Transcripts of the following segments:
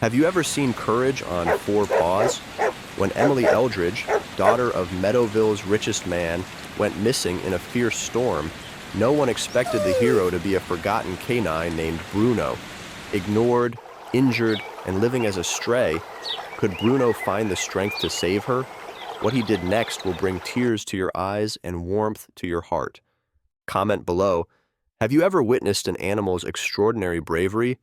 Have you ever seen courage on four paws? When Emily Eldridge, daughter of Meadowville's richest man, went missing in a fierce storm, no one expected the hero to be a forgotten canine named Bruno. Ignored, injured, and living as a stray, could Bruno find the strength to save her? What he did next will bring tears to your eyes and warmth to your heart. Comment below, have you ever witnessed an animal's extraordinary bravery?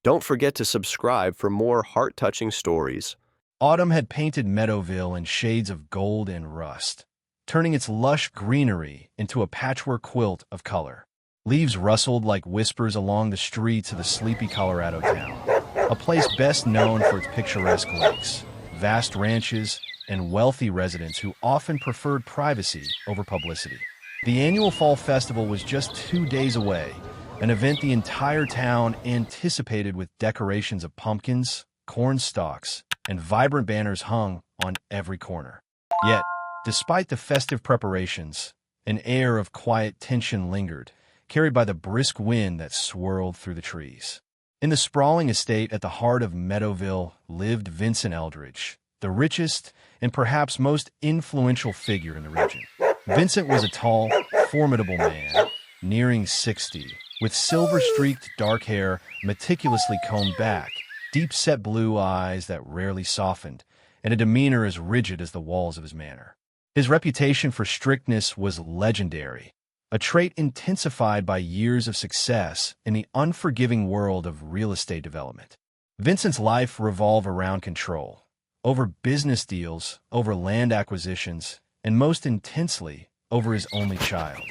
Don't forget to subscribe for more heart-touching stories. Autumn had painted Meadowville in shades of gold and rust, turning its lush greenery into a patchwork quilt of color. Leaves rustled like whispers along the streets of the sleepy Colorado town, a place best known for its picturesque lakes, vast ranches, and wealthy residents who often preferred privacy over publicity. The annual Fall Festival was just 2 days away, an event the entire town anticipated with decorations of pumpkins, corn stalks, and vibrant banners hung on every corner. Yet, despite the festive preparations, an air of quiet tension lingered, carried by the brisk wind that swirled through the trees. In the sprawling estate at the heart of Meadowville lived Vincent Eldridge, the richest and perhaps most influential figure in the region. Vincent was a tall, formidable man, nearing 60, with silver-streaked dark hair meticulously combed back, deep-set blue eyes that rarely softened, and a demeanor as rigid as the walls of his manor. His reputation for strictness was legendary, a trait intensified by years of success in the unforgiving world of real estate development. Vincent's life revolved around control, over business deals, over land acquisitions, and most intensely, over his only child.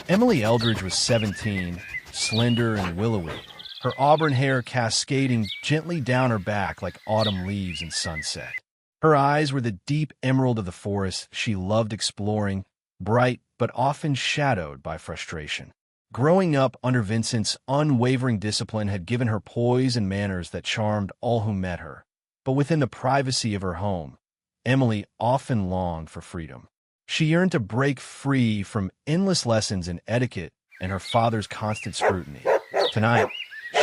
Emily Eldridge was 17, slender and willowy, her auburn hair cascading gently down her back like autumn leaves in sunset. Her eyes were the deep emerald of the forest she loved exploring, bright but often shadowed by frustration. Growing up under Vincent's unwavering discipline had given her poise and manners that charmed all who met her. But within the privacy of her home, Emily often longed for freedom. She yearned to break free from endless lessons in etiquette and her father's constant scrutiny. Tonight,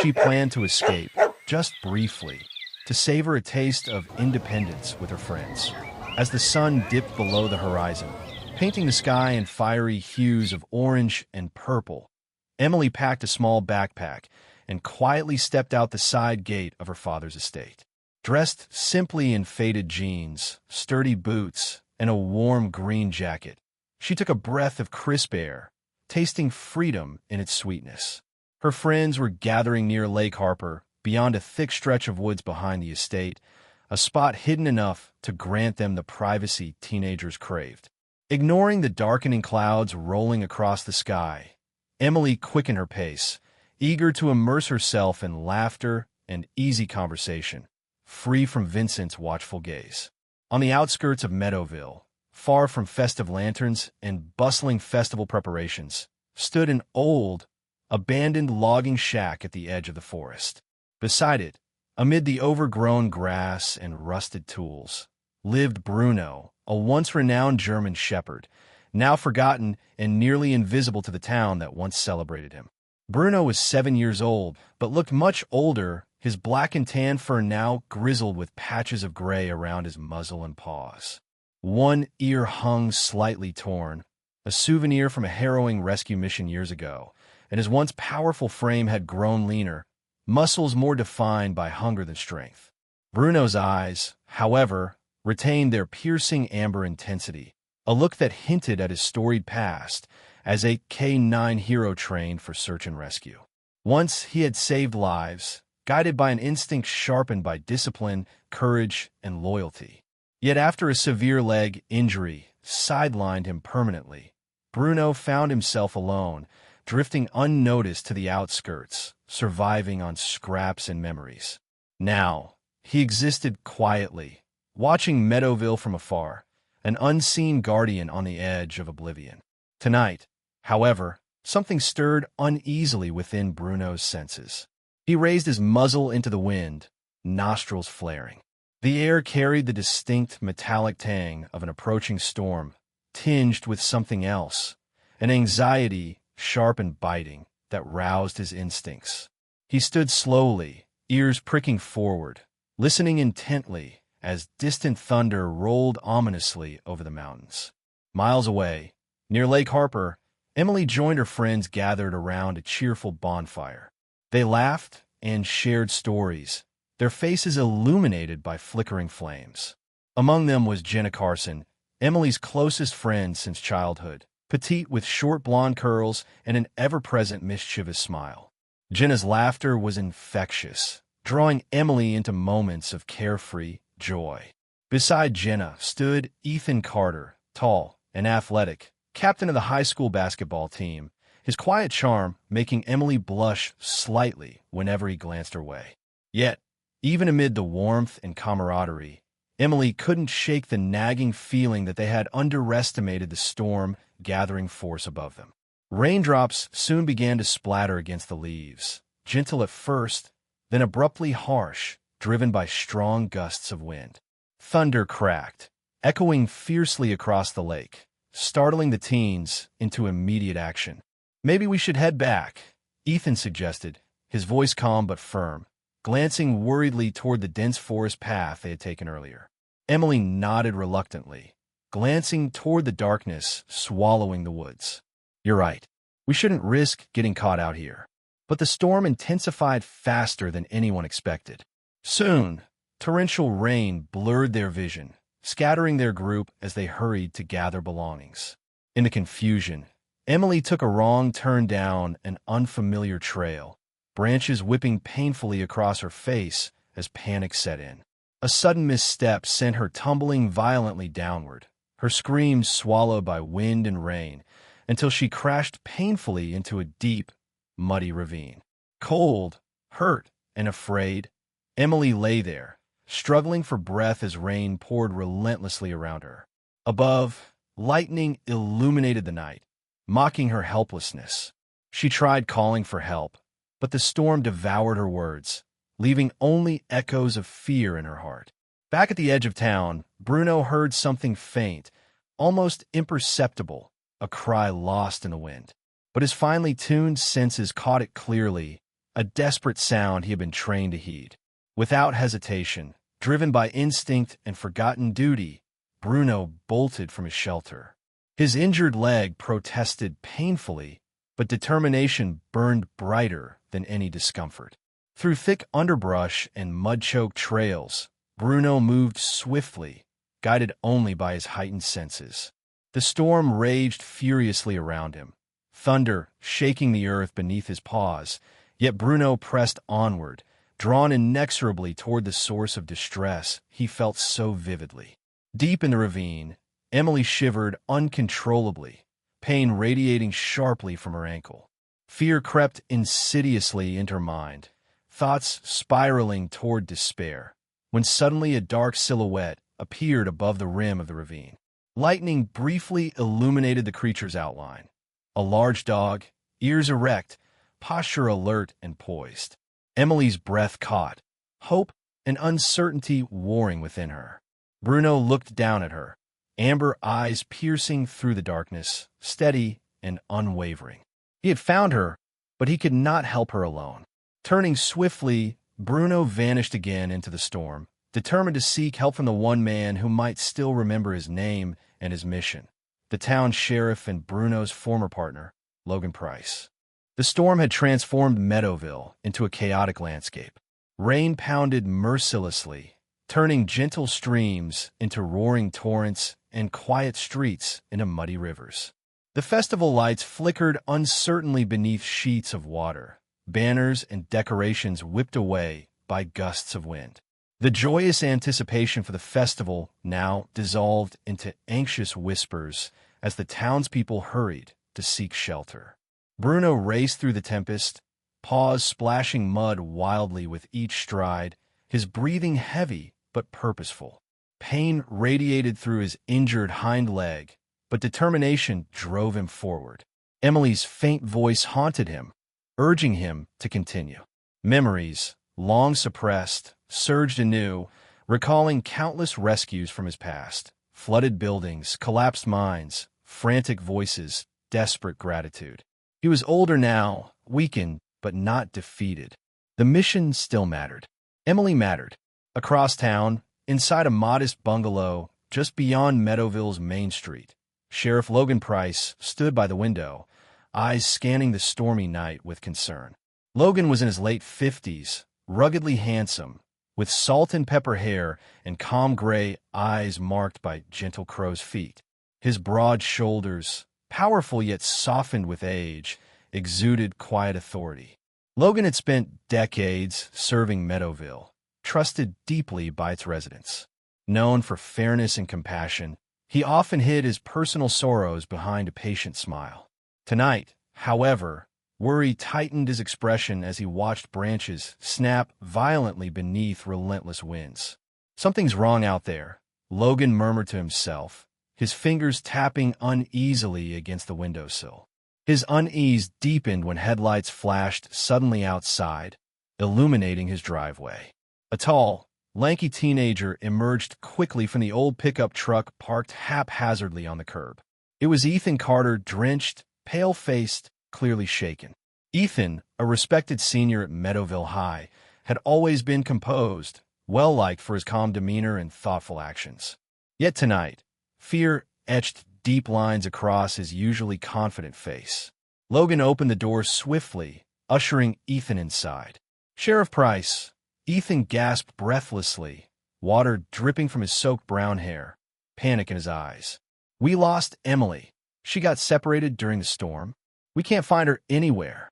she planned to escape, just briefly, to savor a taste of independence with her friends. As the sun dipped below the horizon, painting the sky in fiery hues of orange and purple, Emily packed a small backpack and quietly stepped out the side gate of her father's estate. Dressed simply in faded jeans, sturdy boots, and a warm green jacket, she took a breath of crisp air, tasting freedom in its sweetness. Her friends were gathering near Lake Harper, beyond a thick stretch of woods behind the estate, a spot hidden enough to grant them the privacy teenagers craved. Ignoring the darkening clouds rolling across the sky, Emily quickened her pace, eager to immerse herself in laughter and easy conversation, free from Vincent's watchful gaze. On the outskirts of Meadowville, far from festive lanterns and bustling festival preparations, stood an old, abandoned logging shack at the edge of the forest. Beside it, amid the overgrown grass and rusted tools, lived Bruno, a once renowned German shepherd, now forgotten and nearly invisible to the town that once celebrated him. Bruno was 7 years old, but looked much older, his black and tan fur now grizzled with patches of gray around his muzzle and paws. One ear hung slightly torn, a souvenir from a harrowing rescue mission years ago, and his once powerful frame had grown leaner, muscles more defined by hunger than strength. Bruno's eyes, however, retained their piercing amber intensity, a look that hinted at his storied past as a K-9 hero trained for search and rescue. Once he had saved lives, guided by an instinct sharpened by discipline, courage, and loyalty. Yet after a severe leg injury sidelined him permanently, Bruno found himself alone, drifting unnoticed to the outskirts, surviving on scraps and memories. Now, he existed quietly, watching Meadowville from afar, an unseen guardian on the edge of oblivion. Tonight, however, something stirred uneasily within Bruno's senses. He raised his muzzle into the wind, nostrils flaring. The air carried the distinct metallic tang of an approaching storm, tinged with something else, an anxiety, sharp and biting, that roused his instincts. He stood slowly, ears pricking forward, listening intently as distant thunder rolled ominously over the mountains. Miles away, near Lake Harper, Emily joined her friends gathered around a cheerful bonfire. They laughed and shared stories, their faces illuminated by flickering flames. Among them was Jenna Carson, Emily's closest friend since childhood, petite with short blonde curls and an ever-present mischievous smile. Jenna's laughter was infectious, drawing Emily into moments of carefree joy. Beside Jenna stood Ethan Carter, tall and athletic, captain of the high school basketball team, his quiet charm making Emily blush slightly whenever he glanced her way. Yet, even amid the warmth and camaraderie, Emily couldn't shake the nagging feeling that they had underestimated the storm gathering force above them. Raindrops soon began to splatter against the leaves, gentle at first, then abruptly harsh, driven by strong gusts of wind. Thunder cracked, echoing fiercely across the lake, startling the teens into immediate action. "Maybe we should head back," Ethan suggested, his voice calm but firm, glancing worriedly toward the dense forest path they had taken earlier. Emily nodded reluctantly, glancing toward the darkness swallowing the woods. "You're right. We shouldn't risk getting caught out here." But the storm intensified faster than anyone expected. Soon, torrential rain blurred their vision, scattering their group as they hurried to gather belongings. In the confusion, Emily took a wrong turn down an unfamiliar trail, branches whipping painfully across her face as panic set in. A sudden misstep sent her tumbling violently downward, her screams swallowed by wind and rain, until she crashed painfully into a deep, muddy ravine. Cold, hurt, and afraid, Emily lay there, struggling for breath as rain poured relentlessly around her. Above, lightning illuminated the night, mocking her helplessness. She tried calling for help, but the storm devoured her words, leaving only echoes of fear in her heart. Back at the edge of town, Bruno heard something faint, almost imperceptible, a cry lost in the wind. But his finely tuned senses caught it clearly, a desperate sound he had been trained to heed. Without hesitation, driven by instinct and forgotten duty, Bruno bolted from his shelter. His injured leg protested painfully, but determination burned brighter than any discomfort. Through thick underbrush and mud-choked trails, Bruno moved swiftly, guided only by his heightened senses. The storm raged furiously around him, thunder shaking the earth beneath his paws, yet Bruno pressed onward, drawn inexorably toward the source of distress he felt so vividly. Deep in the ravine, Emily shivered uncontrollably, pain radiating sharply from her ankle. Fear crept insidiously into her mind, thoughts spiraling toward despair, when suddenly a dark silhouette appeared above the rim of the ravine. Lightning briefly illuminated the creature's outline. A large dog, ears erect, posture alert and poised. Emily's breath caught, hope and uncertainty warring within her. Bruno looked down at her, amber eyes piercing through the darkness, steady and unwavering. He had found her, but he could not help her alone. Turning swiftly, Bruno vanished again into the storm, determined to seek help from the one man who might still remember his name and his mission, the town sheriff and Bruno's former partner, Logan Price. The storm had transformed Meadowville into a chaotic landscape. Rain pounded mercilessly, turning gentle streams into roaring torrents and quiet streets into muddy rivers. The festival lights flickered uncertainly beneath sheets of water, banners and decorations whipped away by gusts of wind. The joyous anticipation for the festival now dissolved into anxious whispers as the townspeople hurried to seek shelter. Bruno raced through the tempest, paws splashing mud wildly with each stride, his breathing heavy but purposeful. Pain radiated through his injured hind leg, but determination drove him forward. Emily's faint voice haunted him, urging him to continue. Memories, long suppressed, surged anew, recalling countless rescues from his past. Flooded buildings, collapsed mines, frantic voices, desperate gratitude. He was older now, weakened, but not defeated. The mission still mattered. Emily mattered. Across town, inside a modest bungalow just beyond Meadowville's Main Street, Sheriff Logan Price stood by the window, eyes scanning the stormy night with concern. Logan was in his late 50s, ruggedly handsome, with salt and pepper hair and calm gray eyes marked by gentle crow's feet. His broad shoulders, powerful yet softened with age, exuded quiet authority. Logan had spent decades serving Meadowville, trusted deeply by its residents. Known for fairness and compassion, he often hid his personal sorrows behind a patient smile. Tonight, however, worry tightened his expression as he watched branches snap violently beneath relentless winds. "Something's wrong out there," Logan murmured to himself, his fingers tapping uneasily against the windowsill. His unease deepened when headlights flashed suddenly outside, illuminating his driveway. A tall, lanky teenager emerged quickly from the old pickup truck parked haphazardly on the curb. It was Ethan Carter, drenched, pale-faced, clearly shaken. Ethan, a respected senior at Meadowville High, had always been composed, well-liked for his calm demeanor and thoughtful actions. Yet tonight, fear etched deep lines across his usually confident face. Logan opened the door swiftly, ushering Ethan inside. "Sheriff Price," Ethan gasped breathlessly, water dripping from his soaked brown hair, panic in his eyes. "We lost Emily. She got separated during the storm. We can't find her anywhere."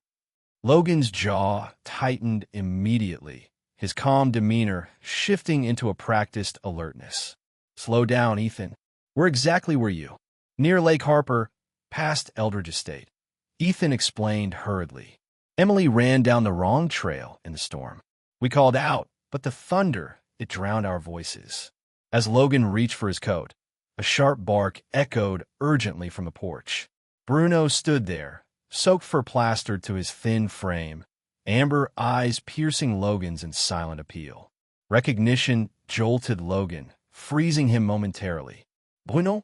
Logan's jaw tightened immediately, his calm demeanor shifting into a practiced alertness. "Slow down, Ethan. We're exactly where you. Near Lake Harper, past Eldridge Estate," Ethan explained hurriedly. "Emily ran down the wrong trail in the storm. We called out, but the thunder, it drowned our voices." As Logan reached for his coat, a sharp bark echoed urgently from the porch. Bruno stood there, soaked fur plastered to his thin frame, amber eyes piercing Logan's in silent appeal. Recognition jolted Logan, freezing him momentarily. "Bruno?"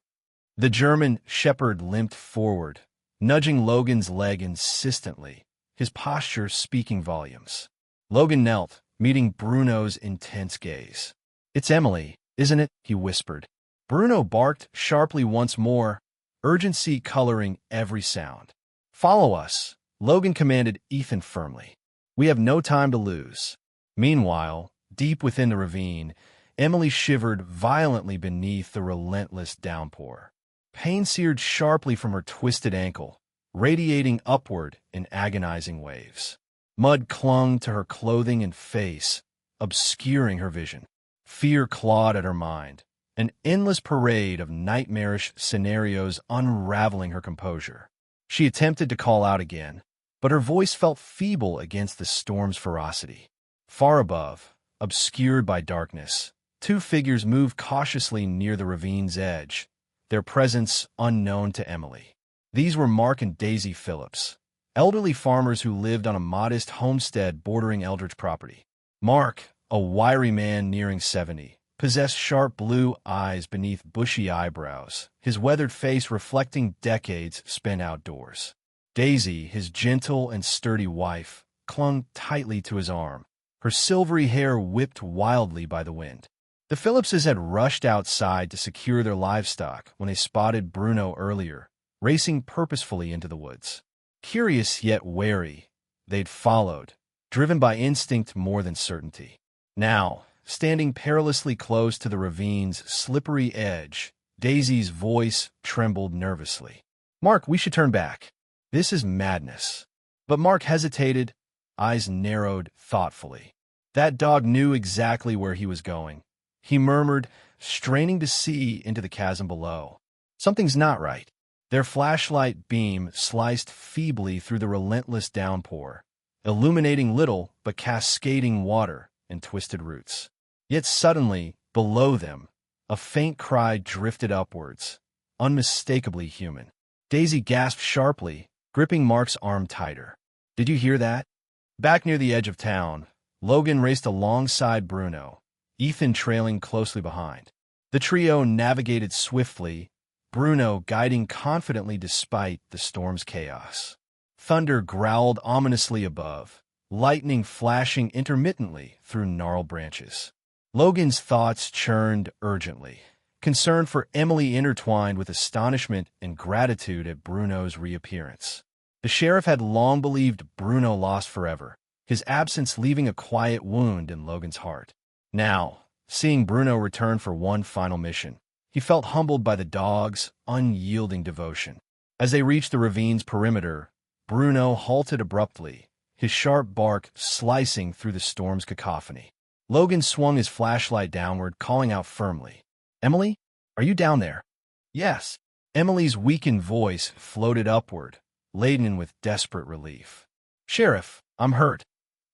The German shepherd limped forward, nudging Logan's leg insistently, his posture speaking volumes. Logan knelt, meeting Bruno's intense gaze. "It's Emily, isn't it?" he whispered. Bruno barked sharply once more, urgency coloring every sound. "Follow us," Logan commanded Ethan firmly. "We have no time to lose." Meanwhile, deep within the ravine, Emily shivered violently beneath the relentless downpour. Pain seared sharply from her twisted ankle, radiating upward in agonizing waves. Mud clung to her clothing and face, obscuring her vision. Fear clawed at her mind, an endless parade of nightmarish scenarios unraveling her composure. She attempted to call out again, but her voice felt feeble against the storm's ferocity. Far above, obscured by darkness, two figures moved cautiously near the ravine's edge, their presence unknown to Emily. These were Mark and Daisy Phillips, elderly farmers who lived on a modest homestead bordering Eldridge property. Mark, a wiry man nearing 70, possessed sharp blue eyes beneath bushy eyebrows, his weathered face reflecting decades spent outdoors. Daisy, his gentle and sturdy wife, clung tightly to his arm, her silvery hair whipped wildly by the wind. The Phillipses had rushed outside to secure their livestock when they spotted Bruno earlier, racing purposefully into the woods. Curious yet wary, they'd followed, driven by instinct more than certainty. Now, standing perilously close to the ravine's slippery edge, Daisy's voice trembled nervously. "Mark, we should turn back. This is madness." But Mark hesitated, eyes narrowed thoughtfully. That dog knew exactly where he was going. He murmured, straining to see into the chasm below. "Something's not right." Their flashlight beam sliced feebly through the relentless downpour, illuminating little but cascading water and twisted roots. Yet suddenly, below them, a faint cry drifted upwards, unmistakably human. Daisy gasped sharply, gripping Mark's arm tighter. "Did you hear that?" Back near the edge of town, Logan raced alongside Bruno, Ethan trailing closely behind. The trio navigated swiftly, Bruno guiding confidently despite the storm's chaos. Thunder growled ominously above, lightning flashing intermittently through gnarled branches. Logan's thoughts churned urgently. Concern for Emily intertwined with astonishment and gratitude at Bruno's reappearance. The sheriff had long believed Bruno lost forever, his absence leaving a quiet wound in Logan's heart. Now, seeing Bruno return for one final mission, he felt humbled by the dog's unyielding devotion. As they reached the ravine's perimeter, Bruno halted abruptly, his sharp bark slicing through the storm's cacophony. Logan swung his flashlight downward, calling out firmly, "Emily, are you down there?" "Yes." Emily's weakened voice floated upward, laden with desperate relief. "Sheriff, I'm hurt.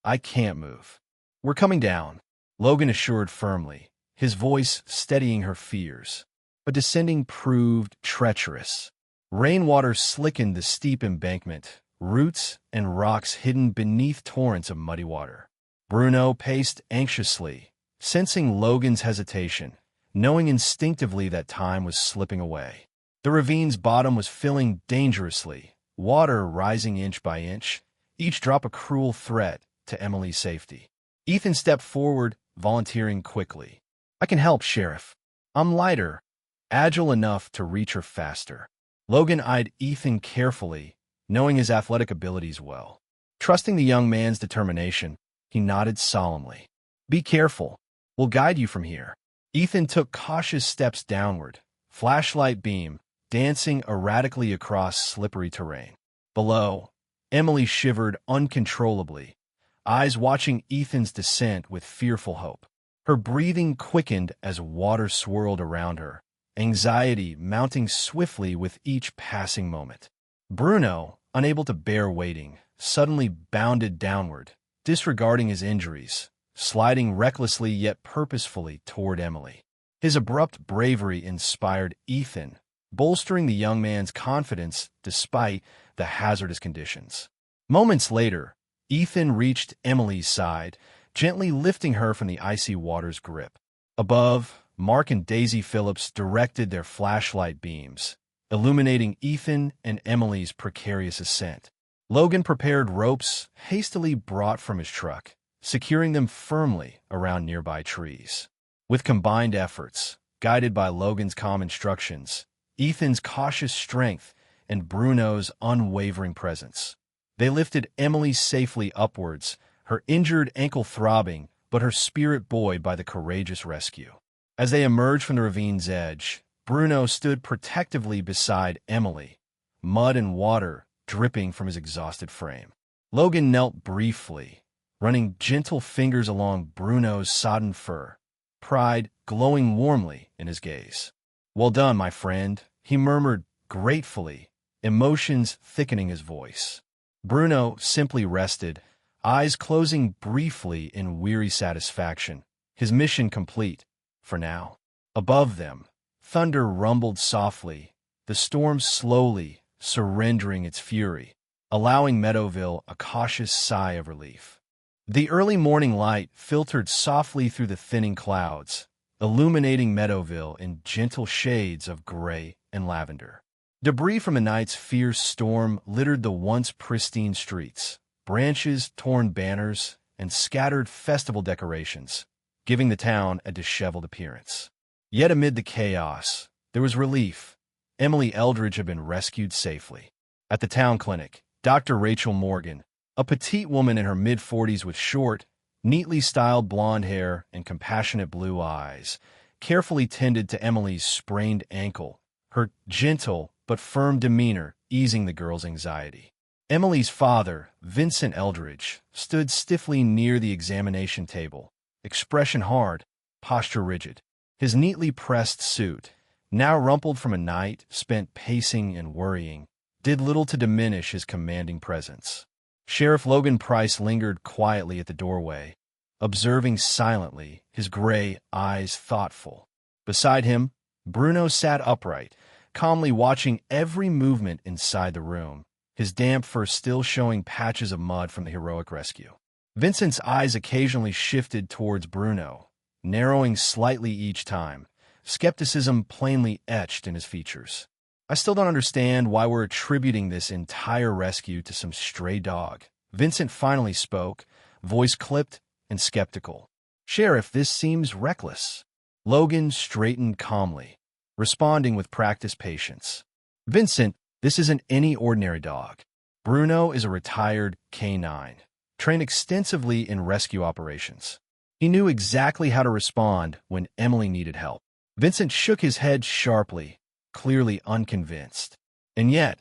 I can't move." "We're coming down," Logan assured firmly, his voice steadying her fears. But descending proved treacherous. Rainwater slickened the steep embankment, roots and rocks hidden beneath torrents of muddy water. Bruno paced anxiously, sensing Logan's hesitation, knowing instinctively that time was slipping away. The ravine's bottom was filling dangerously, water rising inch by inch, each drop a cruel threat to Emily's safety. Ethan stepped forward, volunteering quickly. "I can help, Sheriff. I'm lighter, agile enough to reach her faster." Logan eyed Ethan carefully, knowing his athletic abilities well. Trusting the young man's determination, he nodded solemnly. "Be careful. We'll guide you from here." Ethan took cautious steps downward, flashlight beam dancing erratically across slippery terrain. Below, Emily shivered uncontrollably, eyes watching Ethan's descent with fearful hope. Her breathing quickened as water swirled around her, anxiety mounting swiftly with each passing moment. Bruno, unable to bear waiting, suddenly bounded downward, disregarding his injuries, sliding recklessly yet purposefully toward Emily. His abrupt bravery inspired Ethan, bolstering the young man's confidence despite the hazardous conditions. Moments later, Ethan reached Emily's side, gently lifting her from the icy water's grip. Above, Mark and Daisy Phillips directed their flashlight beams, illuminating Ethan and Emily's precarious ascent. Logan prepared ropes hastily brought from his truck, securing them firmly around nearby trees. With combined efforts, guided by Logan's calm instructions, Ethan's cautious strength, and Bruno's unwavering presence, they lifted Emily safely upwards, her injured ankle throbbing, but her spirit buoyed by the courageous rescue. As they emerged from the ravine's edge, Bruno stood protectively beside Emily, mud and water dripping from his exhausted frame. Logan knelt briefly, running gentle fingers along Bruno's sodden fur, pride glowing warmly in his gaze. "Well done, my friend," he murmured gratefully, emotions thickening his voice. Bruno simply rested, eyes closing briefly in weary satisfaction, his mission complete, for now. Above them, thunder rumbled softly, the storm slowly surrendering its fury, allowing Meadowville a cautious sigh of relief. The early morning light filtered softly through the thinning clouds, illuminating Meadowville in gentle shades of gray and lavender. Debris from the night's fierce storm littered the once pristine streets, branches, torn banners, and scattered festival decorations, giving the town a disheveled appearance. Yet amid the chaos, there was relief. Emily Eldridge had been rescued safely. At the town clinic, Dr. Rachel Morgan, a petite woman in her mid-40s with short, neatly styled blonde hair and compassionate blue eyes, carefully tended to Emily's sprained ankle, her gentle but firm demeanor easing the girl's anxiety. Emily's father, Vincent Eldridge, stood stiffly near the examination table, expression hard, posture rigid. His neatly pressed suit, now rumpled from a night spent pacing and worrying, did little to diminish his commanding presence. Sheriff Logan Price lingered quietly at the doorway, observing silently, his gray eyes thoughtful. Beside him, Bruno sat upright, calmly watching every movement inside the room, his damp fur still showing patches of mud from the heroic rescue. Vincent's eyes occasionally shifted towards Bruno, narrowing slightly each time, skepticism plainly etched in his features. "I still don't understand why we're attributing this entire rescue to some stray dog." Vincent finally spoke, voice clipped and skeptical. "Sheriff, this seems reckless." Logan straightened calmly, responding with practiced patience. "Vincent, this isn't any ordinary dog. Bruno is a retired canine, trained extensively in rescue operations. He knew exactly how to respond when Emily needed help." Vincent shook his head sharply, clearly unconvinced. "And yet,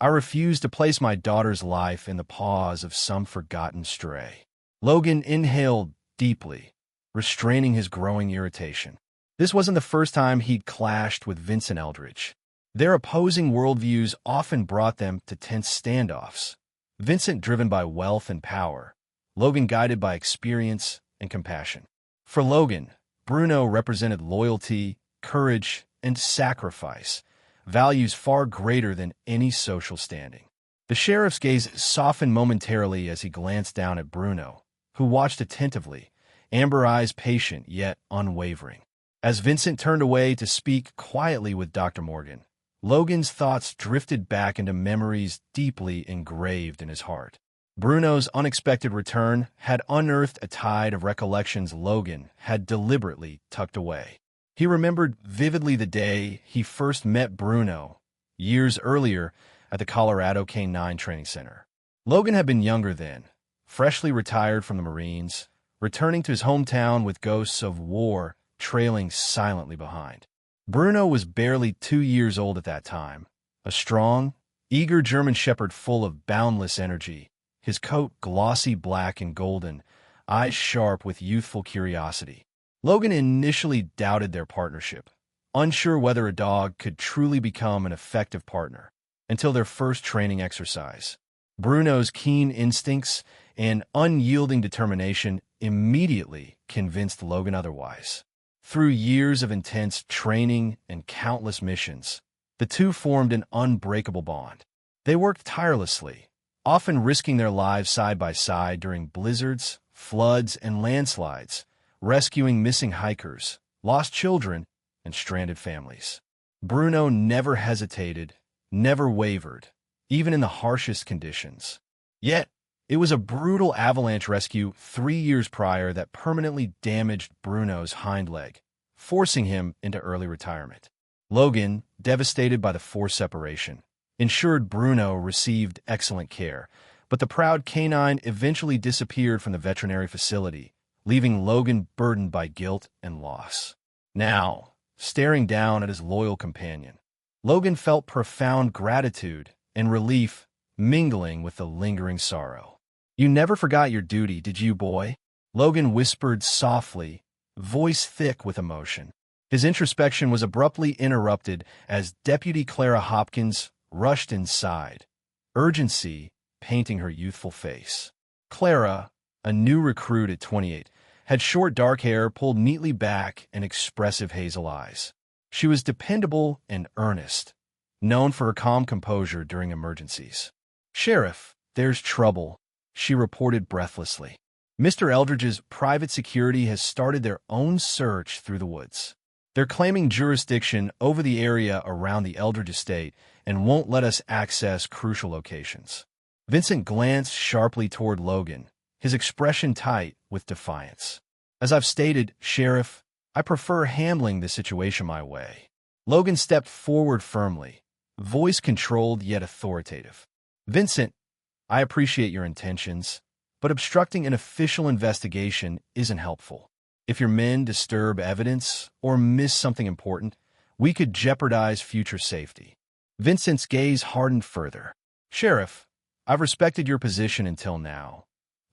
I refuse to place my daughter's life in the paws of some forgotten stray." Logan inhaled deeply, restraining his growing irritation. This wasn't the first time he'd clashed with Vincent Eldridge. Their opposing worldviews often brought them to tense standoffs. Vincent driven by wealth and power, Logan guided by experience and compassion. For Logan, Bruno represented loyalty, courage, and sacrifice, values far greater than any social standing. The sheriff's gaze softened momentarily as he glanced down at Bruno, who watched attentively, amber eyes patient yet unwavering. As Vincent turned away to speak quietly with Dr. Morgan, Logan's thoughts drifted back into memories deeply engraved in his heart. Bruno's unexpected return had unearthed a tide of recollections Logan had deliberately tucked away. He remembered vividly the day he first met Bruno, years earlier at the Colorado Canine Training Center. Logan had been younger then, freshly retired from the Marines, returning to his hometown with ghosts of war trailing silently behind. Bruno was barely 2 years old at that time, a strong, eager German shepherd full of boundless energy, his coat glossy black and golden, eyes sharp with youthful curiosity. Logan initially doubted their partnership, unsure whether a dog could truly become an effective partner, until their first training exercise. Bruno's keen instincts and unyielding determination immediately convinced Logan otherwise. Through years of intense training and countless missions, the two formed an unbreakable bond. They worked tirelessly, often risking their lives side by side during blizzards, floods, and landslides, rescuing missing hikers, lost children, and stranded families. Bruno never hesitated, never wavered, even in the harshest conditions. Yet, it was a brutal avalanche rescue 3 years prior that permanently damaged Bruno's hind leg, forcing him into early retirement. Logan, devastated by the forced separation, ensured Bruno received excellent care, but the proud canine eventually disappeared from the veterinary facility, leaving Logan burdened by guilt and loss. Now, staring down at his loyal companion, Logan felt profound gratitude and relief mingling with the lingering sorrow. "You never forgot your duty, did you, boy?" Logan whispered softly, voice thick with emotion. His introspection was abruptly interrupted as Deputy Clara Hopkins rushed inside, urgency painting her youthful face. Clara, a new recruit at 28, had short dark hair pulled neatly back and expressive hazel eyes. She was dependable and earnest, known for her calm composure during emergencies. "Sheriff, there's trouble," she reported breathlessly. "Mr. Eldridge's private security has started their own search through the woods. They're claiming jurisdiction over the area around the Eldridge estate and won't let us access crucial locations." Vincent glanced sharply toward Logan, his expression tight with defiance. "As I've stated, Sheriff, I prefer handling the situation my way." Logan stepped forward firmly, voice controlled yet authoritative. "Vincent, I appreciate your intentions, but obstructing an official investigation isn't helpful. If your men disturb evidence or miss something important, we could jeopardize future safety." Vincent's gaze hardened further. "Sheriff, I've respected your position until now,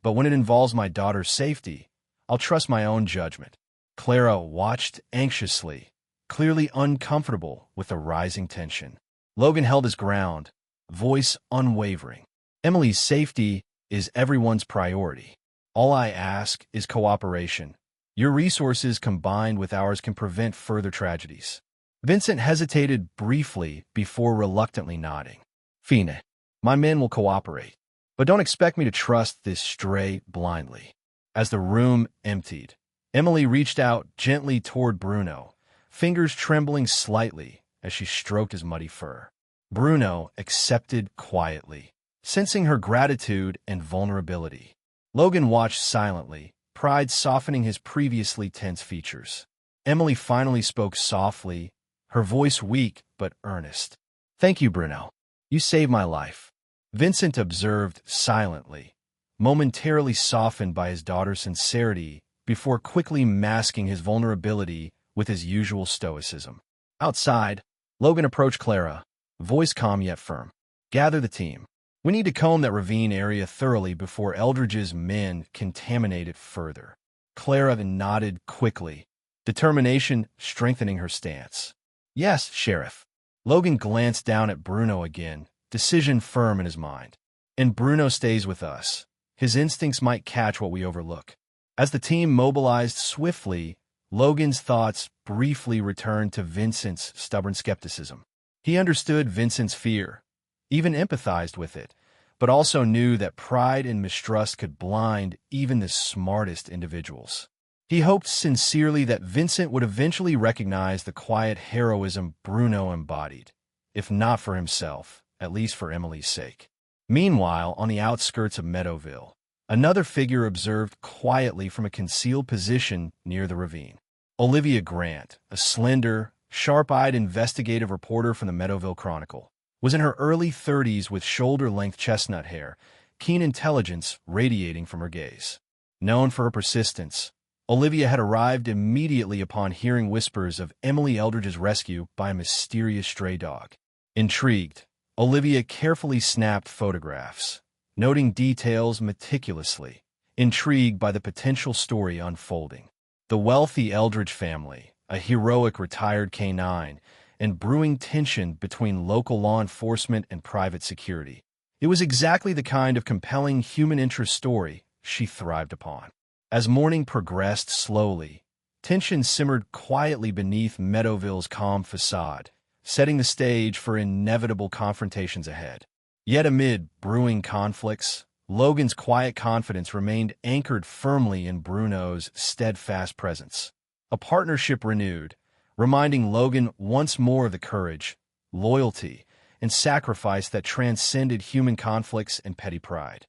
but when it involves my daughter's safety, I'll trust my own judgment." Clara watched anxiously, clearly uncomfortable with the rising tension. Logan held his ground, voice unwavering. "Emily's safety is everyone's priority. All I ask is cooperation. Your resources combined with ours can prevent further tragedies." Vincent hesitated briefly before reluctantly nodding. "Fine, my men will cooperate, but don't expect me to trust this stray blindly." As the room emptied, Emily reached out gently toward Bruno, fingers trembling slightly as she stroked his muddy fur. Bruno accepted quietly, sensing her gratitude and vulnerability. Logan watched silently, pride softening his previously tense features. Emily finally spoke softly, her voice weak but earnest. "Thank you, Bruno. You saved my life." Vincent observed silently, momentarily softened by his daughter's sincerity before quickly masking his vulnerability with his usual stoicism. Outside, Logan approached Clara, voice calm yet firm. "Gather the team. We need to comb that ravine area thoroughly before Eldridge's men contaminate it further." Clara nodded quickly, determination strengthening her stance. "Yes, Sheriff." Logan glanced down at Bruno again, decision firm in his mind. "And Bruno stays with us. His instincts might catch what we overlook." As the team mobilized swiftly, Logan's thoughts briefly returned to Vincent's stubborn skepticism. He understood Vincent's fear, even empathized with it, but also knew that pride and mistrust could blind even the smartest individuals. He hoped sincerely that Vincent would eventually recognize the quiet heroism Bruno embodied, if not for himself, at least for Emily's sake. Meanwhile, on the outskirts of Meadowville, another figure observed quietly from a concealed position near the ravine. Olivia Grant, a slender, sharp-eyed investigative reporter from the Meadowville Chronicle, was in her early 30s with shoulder-length chestnut hair, keen intelligence radiating from her gaze. Known for her persistence, Olivia had arrived immediately upon hearing whispers of Emily Eldridge's rescue by a mysterious stray dog. Intrigued, Olivia carefully snapped photographs, noting details meticulously, intrigued by the potential story unfolding. The wealthy Eldridge family, a heroic retired K-9, and brewing tension between local law enforcement and private security. It was exactly the kind of compelling human interest story she thrived upon. As morning progressed slowly, tension simmered quietly beneath Meadowville's calm facade, setting the stage for inevitable confrontations ahead. Yet amid brewing conflicts, Logan's quiet confidence remained anchored firmly in Bruno's steadfast presence. A partnership renewed, reminding Logan once more of the courage, loyalty, and sacrifice that transcended human conflicts and petty pride.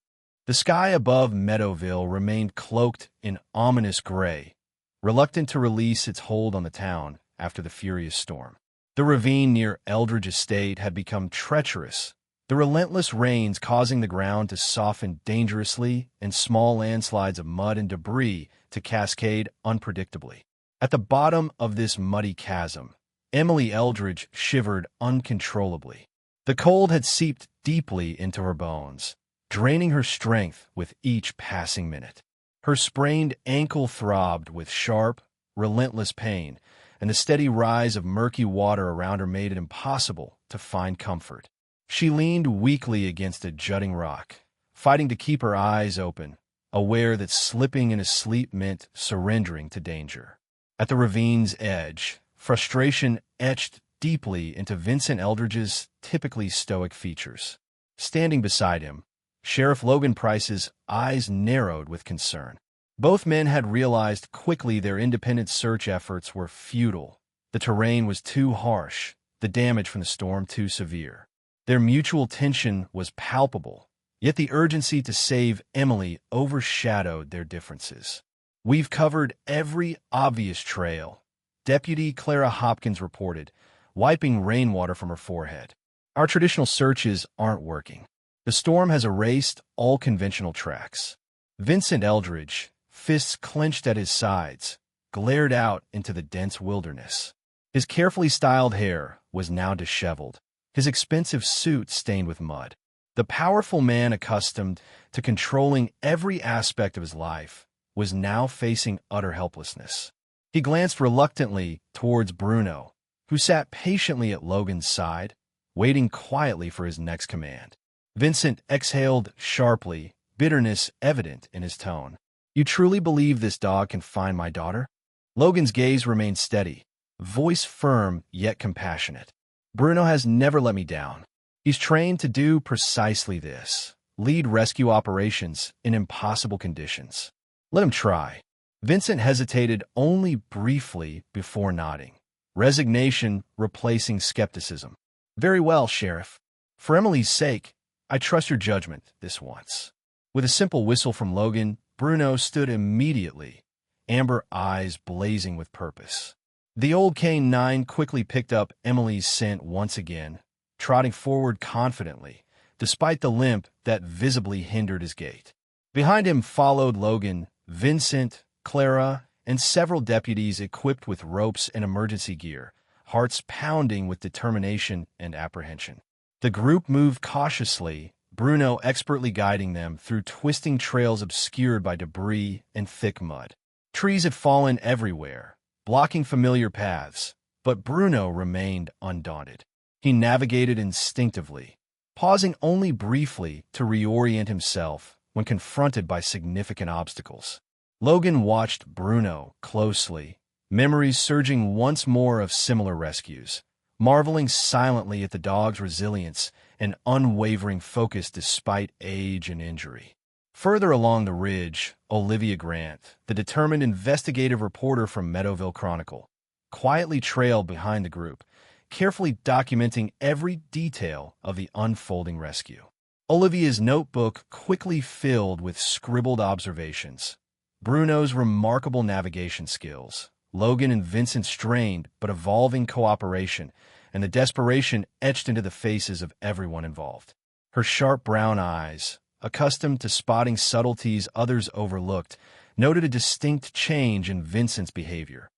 The sky above Meadowville remained cloaked in ominous gray, reluctant to release its hold on the town after the furious storm. The ravine near Eldridge Estate had become treacherous, the relentless rains causing the ground to soften dangerously and small landslides of mud and debris to cascade unpredictably. At the bottom of this muddy chasm, Emily Eldridge shivered uncontrollably. The cold had seeped deeply into her bones, draining her strength with each passing minute. Her sprained ankle throbbed with sharp, relentless pain, and the steady rise of murky water around her made it impossible to find comfort. She leaned weakly against a jutting rock, fighting to keep her eyes open, aware that slipping in a sleep meant surrendering to danger. At the ravine's edge, frustration etched deeply into Vincent Eldridge's typically stoic features. Standing beside him, Sheriff Logan Price's eyes narrowed with concern. Both men had realized quickly their independent search efforts were futile. The terrain was too harsh, the damage from the storm too severe. Their mutual tension was palpable, yet the urgency to save Emily overshadowed their differences. "We've covered every obvious trail," Deputy Clara Hopkins reported, wiping rainwater from her forehead. "Our traditional searches aren't working. The storm has erased all conventional tracks." Vincent Eldridge, fists clenched at his sides, glared out into the dense wilderness. His carefully styled hair was now disheveled, his expensive suit stained with mud. The powerful man accustomed to controlling every aspect of his life was now facing utter helplessness. He glanced reluctantly towards Bruno, who sat patiently at Logan's side, waiting quietly for his next command. Vincent exhaled sharply, bitterness evident in his tone. "You truly believe this dog can find my daughter?" Logan's gaze remained steady, voice firm yet compassionate. "Bruno has never let me down. He's trained to do precisely this, lead rescue operations in impossible conditions. Let him try." Vincent hesitated only briefly before nodding, resignation replacing skepticism. "Very well, Sheriff. For Emily's sake, I trust your judgment this once." With a simple whistle from Logan, Bruno stood immediately, amber eyes blazing with purpose. The old K9 quickly picked up Emily's scent once again, trotting forward confidently, despite the limp that visibly hindered his gait. Behind him followed Logan, Vincent, Clara, and several deputies equipped with ropes and emergency gear, hearts pounding with determination and apprehension. The group moved cautiously, Bruno expertly guiding them through twisting trails obscured by debris and thick mud. Trees had fallen everywhere, blocking familiar paths, but Bruno remained undaunted. He navigated instinctively, pausing only briefly to reorient himself when confronted by significant obstacles. Logan watched Bruno closely, memories surging once more of similar rescues, marveling silently at the dog's resilience and unwavering focus despite age and injury. Further along the ridge, Olivia Grant, the determined investigative reporter from Meadowville Chronicle, quietly trailed behind the group, carefully documenting every detail of the unfolding rescue. Olivia's notebook quickly filled with scribbled observations. Bruno's remarkable navigation skills, Logan and Vincent's strained but evolving cooperation, and the desperation etched into the faces of everyone involved. Her sharp brown eyes, accustomed to spotting subtleties others overlooked, noted a distinct change in Vincent's behavior,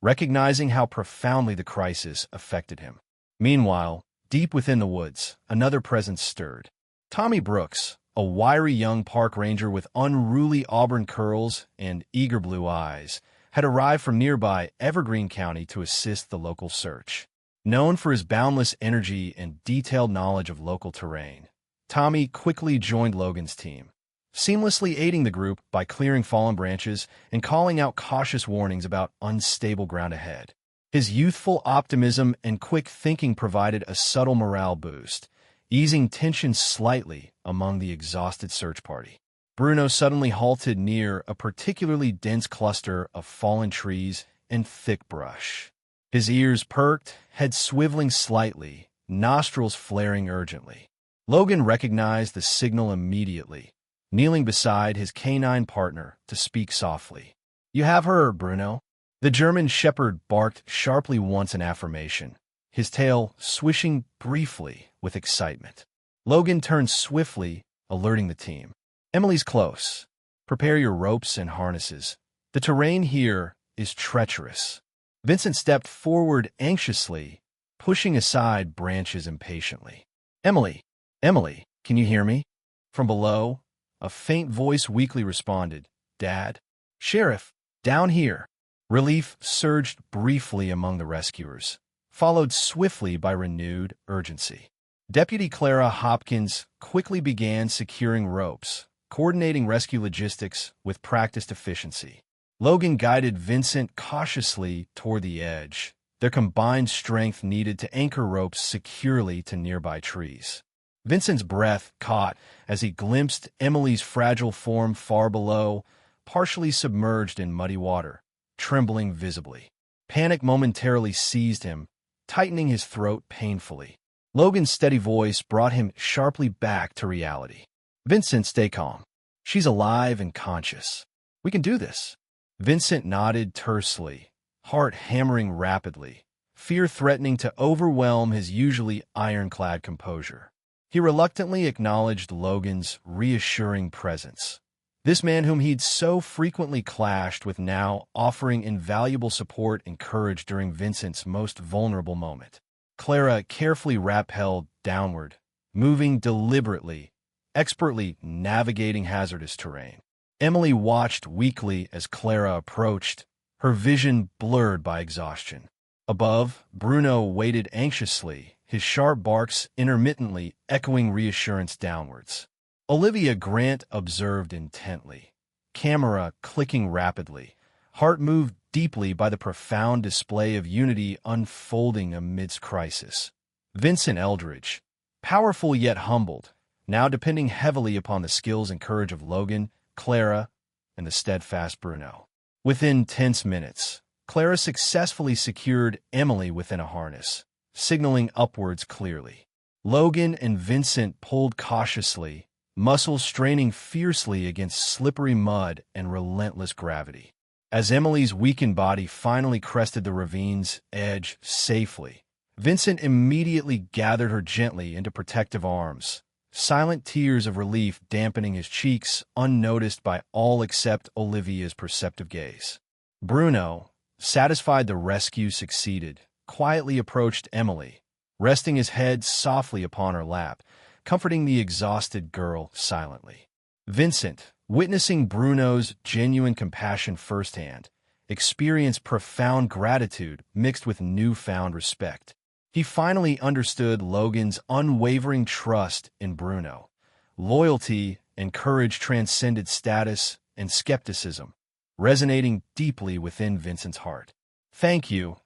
recognizing how profoundly the crisis affected him. Meanwhile, deep within the woods, another presence stirred. Tommy Brooks, a wiry young park ranger with unruly auburn curls and eager blue eyes, had arrived from nearby Evergreen County to assist the local search. Known for his boundless energy and detailed knowledge of local terrain, Tommy quickly joined Logan's team, seamlessly aiding the group by clearing fallen branches and calling out cautious warnings about unstable ground ahead. His youthful optimism and quick thinking provided a subtle morale boost, easing tension slightly among the exhausted search party. Bruno suddenly halted near a particularly dense cluster of fallen trees and thick brush. His ears perked, head swiveling slightly, nostrils flaring urgently. Logan recognized the signal immediately, kneeling beside his canine partner to speak softly. "You have her, Bruno." The German shepherd barked sharply once in affirmation, his tail swishing briefly with excitement. Logan turned swiftly, alerting the team. "Emily's close. Prepare your ropes and harnesses. The terrain here is treacherous." Vincent stepped forward anxiously, pushing aside branches impatiently. "Emily, Emily, can you hear me?" From below, a faint voice weakly responded, "Dad?" "Sheriff, down here." Relief surged briefly among the rescuers, followed swiftly by renewed urgency. Deputy Clara Hopkins quickly began securing ropes, coordinating rescue logistics with practiced efficiency. Logan guided Vincent cautiously toward the edge, their combined strength needed to anchor ropes securely to nearby trees. Vincent's breath caught as he glimpsed Emily's fragile form far below, partially submerged in muddy water, trembling visibly. Panic momentarily seized him, tightening his throat painfully. Logan's steady voice brought him sharply back to reality. "Vincent, stay calm. She's alive and conscious. We can do this." Vincent nodded tersely, heart hammering rapidly, fear threatening to overwhelm his usually ironclad composure. He reluctantly acknowledged Logan's reassuring presence. This man whom he'd so frequently clashed with now offering invaluable support and courage during Vincent's most vulnerable moment. Clara carefully rappelled downward, moving deliberately, expertly navigating hazardous terrain. Emily watched weakly as Clara approached, her vision blurred by exhaustion. Above, Bruno waited anxiously, his sharp barks intermittently echoing reassurance downwards. Olivia Grant observed intently, camera clicking rapidly, heart moved deeply by the profound display of unity unfolding amidst crisis. Vincent Eldridge, powerful yet humbled, now depending heavily upon the skills and courage of Logan, Clara, and the steadfast Bruno. Within tense minutes, Clara successfully secured Emily within a harness, signaling upwards clearly. Logan and Vincent pulled cautiously, muscles straining fiercely against slippery mud and relentless gravity. As Emily's weakened body finally crested the ravine's edge safely, Vincent immediately gathered her gently into protective arms, silent tears of relief dampening his cheeks, unnoticed by all except Olivia's perceptive gaze. Bruno, satisfied the rescue succeeded, quietly approached Emily, resting his head softly upon her lap, comforting the exhausted girl silently. Vincent, witnessing Bruno's genuine compassion firsthand, experienced profound gratitude mixed with newfound respect. He finally understood Logan's unwavering trust in Bruno. Loyalty and courage transcended status and skepticism, resonating deeply within Vincent's heart. "Thank you,"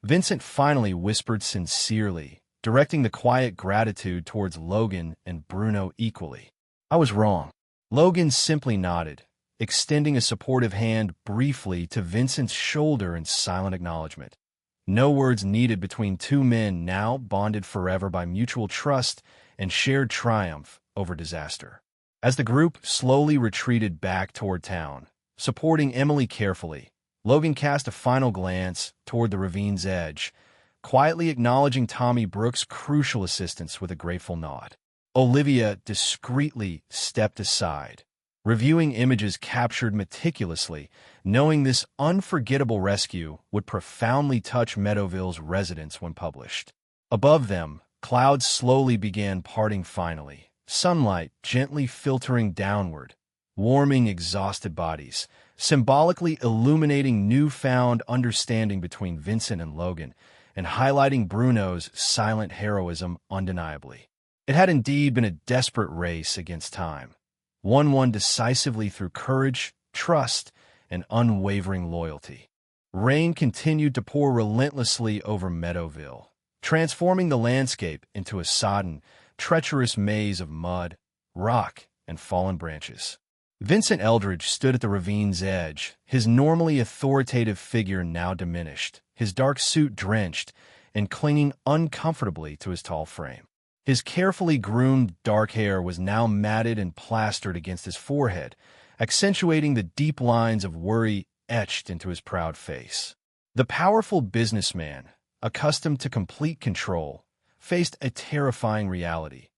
Vincent finally whispered sincerely, directing the quiet gratitude towards Logan and Bruno equally. "I was wrong." Logan simply nodded, extending a supportive hand briefly to Vincent's shoulder in silent acknowledgement. No words needed between two men now bonded forever by mutual trust and shared triumph over disaster. As the group slowly retreated back toward town, supporting Emily carefully, Logan cast a final glance toward the ravine's edge, quietly acknowledging Tommy Brooks' crucial assistance with a grateful nod. Olivia discreetly stepped aside, reviewing images captured meticulously, knowing this unforgettable rescue would profoundly touch Meadowville's residents when published. Above them, clouds slowly began parting finally, sunlight gently filtering downward, warming exhausted bodies, symbolically illuminating newfound understanding between Vincent and Logan, and highlighting Bruno's silent heroism undeniably. It had indeed been a desperate race against time, one won decisively through courage, trust, and unwavering loyalty. Rain continued to pour relentlessly over Meadowville, transforming the landscape into a sodden, treacherous maze of mud, rock, and fallen branches. Vincent Eldridge stood at the ravine's edge, his normally authoritative figure now diminished, his dark suit drenched, and clinging uncomfortably to his tall frame. His carefully groomed dark hair was now matted and plastered against his forehead, accentuating the deep lines of worry etched into his proud face. The powerful businessman, accustomed to complete control, faced a terrifying reality.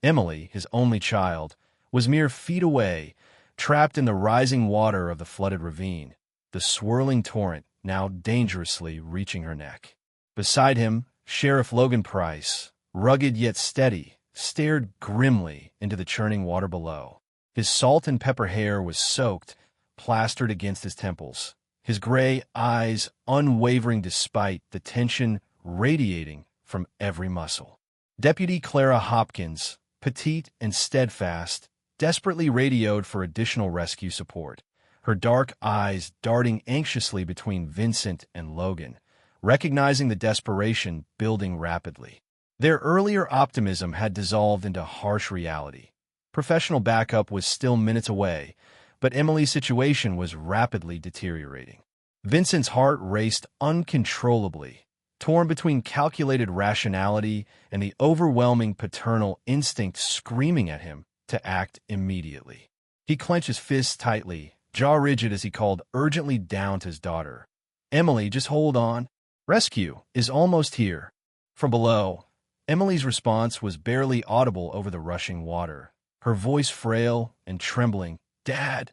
Emily, his only child, was mere feet away, trapped in the rising water of the flooded ravine, the swirling torrent now dangerously reaching her neck. Beside him, Sheriff Logan Price, rugged yet steady, stared grimly into the churning water below. His salt and pepper hair was soaked, plastered against his temples, his gray eyes unwavering despite the tension radiating from every muscle. Deputy Clara Hopkins, petite and steadfast, desperately radioed for additional rescue support, her dark eyes darting anxiously between Vincent and Logan, recognizing the desperation building rapidly. Their earlier optimism had dissolved into harsh reality. Professional backup was still minutes away, but Emily's situation was rapidly deteriorating. Vincent's heart raced uncontrollably, torn between calculated rationality and the overwhelming paternal instinct screaming at him to act immediately. He clenched his fists tightly, jaw rigid as he called urgently down to his daughter. "Emily, just hold on. Rescue is almost here." From below, Emily's response was barely audible over the rushing water, her voice frail and trembling. "Dad,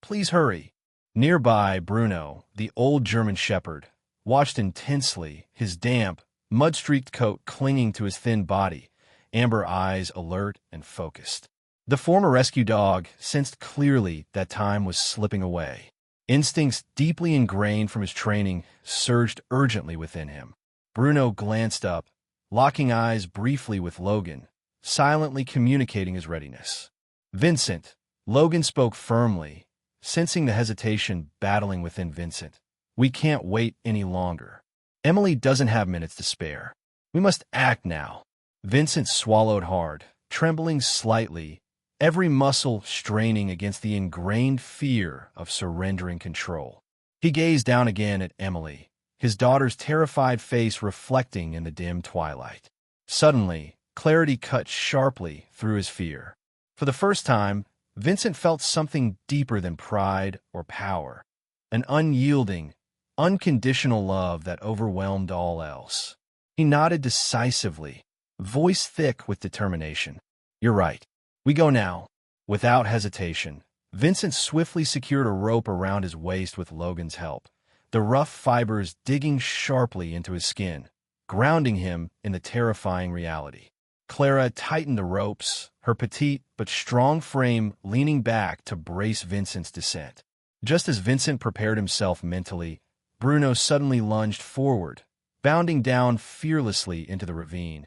please hurry." Nearby, Bruno, the old German shepherd, watched intensely, his damp, mud-streaked coat clinging to his thin body, amber eyes alert and focused. The former rescue dog sensed clearly that time was slipping away. Instincts deeply ingrained from his training surged urgently within him. Bruno glanced up, locking eyes briefly with Logan, silently communicating his readiness. "Vincent," Logan spoke firmly, sensing the hesitation battling within Vincent. "We can't wait any longer. Emily doesn't have minutes to spare. We must act now." Vincent swallowed hard, trembling slightly, every muscle straining against the ingrained fear of surrendering control. He gazed down again at Emily, his daughter's terrified face reflecting in the dim twilight. Suddenly, clarity cut sharply through his fear. For the first time, Vincent felt something deeper than pride or power, an unyielding, unconditional love that overwhelmed all else. He nodded decisively, voice thick with determination. "You're right. We go now." Without hesitation, Vincent swiftly secured a rope around his waist with Logan's help, the rough fibers digging sharply into his skin, grounding him in the terrifying reality. Clara tightened the ropes, her petite but strong frame leaning back to brace Vincent's descent. Just as Vincent prepared himself mentally, Bruno suddenly lunged forward, bounding down fearlessly into the ravine,